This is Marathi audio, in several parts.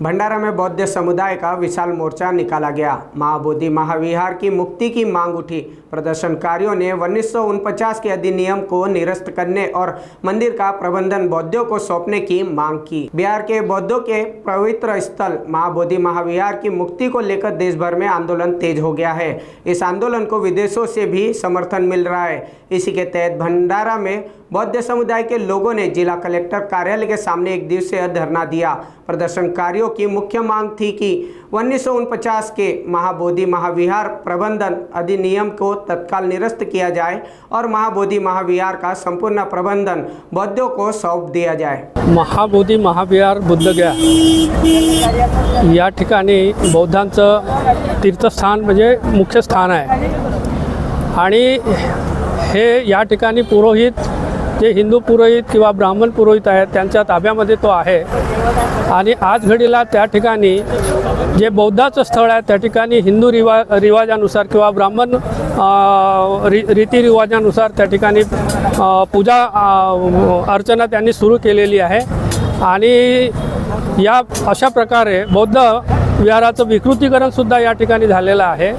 भंडारा में बौद्ध समुदाय का विशाल मोर्चा निकाला गया। महाबोधि महाविहार की मुक्ति की मांग उठी। प्रदर्शनकारियों ने 1949 के अधिनियम को निरस्त करने और मंदिर का प्रबंधन बौद्धों को सौंपने की मांग की। बिहार के बौद्धों के पवित्र स्थल महाबोधि महाविहार की मुक्ति को लेकर देश भर में आंदोलन तेज हो गया है। इस आंदोलन को विदेशों से भी समर्थन मिल रहा है। इसी के तहत भंडारा में बौद्ध समुदाय के लोगों ने जिला कलेक्टर कार्यालय के सामने एक दिवसीय धरना दिया। प्रदर्शनकारियों की मुख्य मांग थी कि 1949 के महाबोधि महाविहार प्रबंधन अधिनियम को तत्काल निरस्त किया जाए और महाबोधि महाविहार का संपूर्ण प्रबंधन बौद्धों को सौंप दिया जाए। महाबोधि महाविहार बुद्धगया या ठिकाणी बौद्धांचं तीर्थस्थान म्हणजे मुख्य स्थान आहे आणि हे या ठिकाणी पुरोहित जे हिंदू पुरोहित किंवा ब्राह्मण पुरोहित आहेत त्यांच्या ताब्यामध्ये तो आहे आणि आज घडीला त्या ठिकाणी जे बौद्धाचं स्थळ आहे त्या ठिकाणी हिंदू रिवाजानुसार किंवा ब्राह्मण रीतिरिवाजानुसार त्या ठिकाणी पूजा अर्चना त्यांनी सुरू केलेली आहे आणि या अशा प्रकारे बौद्ध विहाराचं विकृतीकरणसुद्धा या ठिकाणी झालेलं आहे।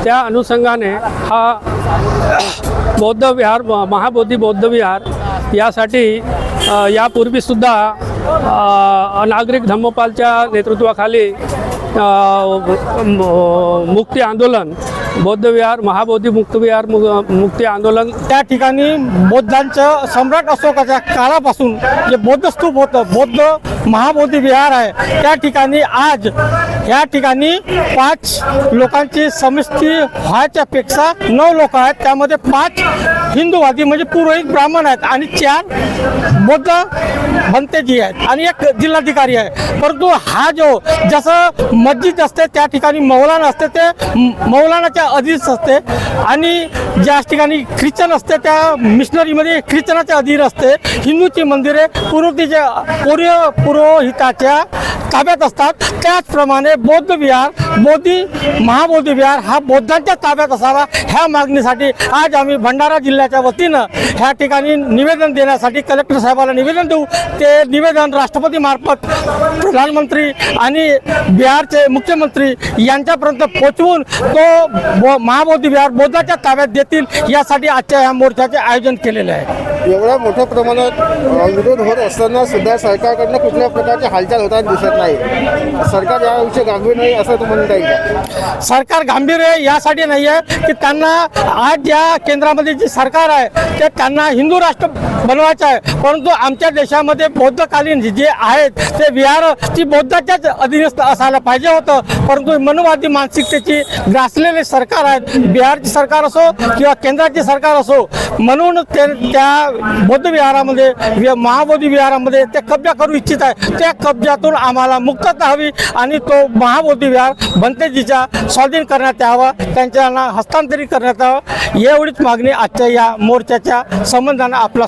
त्या अनुषंगाने हा बौद्ध विहार महाबोधि बौद्ध विहार यासाठी यापूर्वीसुद्धा नागरिक धम्मपालच्या नेतृत्वाखाली मुक्ती आंदोलन बौद्ध विहार महाबोधि मुक्त विहार मुक्ती आंदोलन त्या ठिकाणी बौद्धांचं सम्राट अशोकाच्या काळापासून जे बौद्ध स्तूप होतं बौद्ध महाबोधि विहार आहे त्या ठिकाणी आज या ठिकाणी 5 लोकांची समिती व्हायच्या पेक्षा 9 लोक आहेत। त्यामध्ये 5 हिंदूवादी म्हणजे पुरोहित ब्राह्मण आहेत आणि 4 बौद्ध भंतेजी आहेत आणि एक जिल्हाधिकारी आहे। परंतु हा जो जसं मस्जिद असते त्या ठिकाणी मौलाना असते ते मौलानाच्या अधीन असते आणि ज्या ठिकाणी ख्रिश्चन असते त्या मिशनरीमध्ये ख्रिश्चनाच्या अधीन असते। हिंदूची मंदिरे पुरोहिताच्या ताब्यात असतात। त्याचप्रमाणे बौद्ध विहार महाबोधि विहार हा बौद्धांच्या ताब्यात असावा ह्या मागणीसाठी आज आम्ही भंडारा जिल्ह्याच्या वतीनं ह्या ठिकाणी निवेदन देण्यासाठी कलेक्टर साहेबांना निवेदन देऊ। ते निवेदन राष्ट्रपती मार्फत प्रधानमंत्री आणि बिहारचे मुख्यमंत्री यांच्यापर्यंत पोहोचवून तो महाबोधि विहार बौद्धाच्या ताब्यात देतील यासाठी आजच्या या मोर्चाचे आयोजन केलेले आहे। एवढ्या मोठ्या प्रमाणात विरोध होत असताना सुद्धा सरकारकडनं कुठल्या प्रकारची हालचाल होताना दिसत नाही। सरकार याविषयी गांभीर नाही असं तुम्ही म्हणता येईल? सरकार गांभीर आहे यासाठी नाही आहे की त्यांना आज ज्या केंद्रामध्ये जी सरकार आहे ते त्यांना हिंदू राष्ट्र बनवायचं आहे। परंतु आमच्या देशामध्ये बौद्धकालीन जे आहेत ते विहार ती बौद्धाच्याच अधीनस्थ असायला पाहिजे होतं। परंतु मनुवादी मानसिकतेची ग्रासलेले सरकार आहेत बिहारची सरकार असो किंवा केंद्राची सरकार असो म्हणून त्या बौद्ध विहारामध्ये महाबोधि विहारामध्ये ते कब्जा करू इच्छित आहे। त्या कब्जातून आम्हाला मुक्तता हवी आणि तो महाबोधि विहार भंतेजीच्या स्वाधीन करण्यात यावा त्यांना हस्तांतरित करण्यात यावं एवढीच मागणी आजच्या या मोर्चाच्या संबंधाने आपला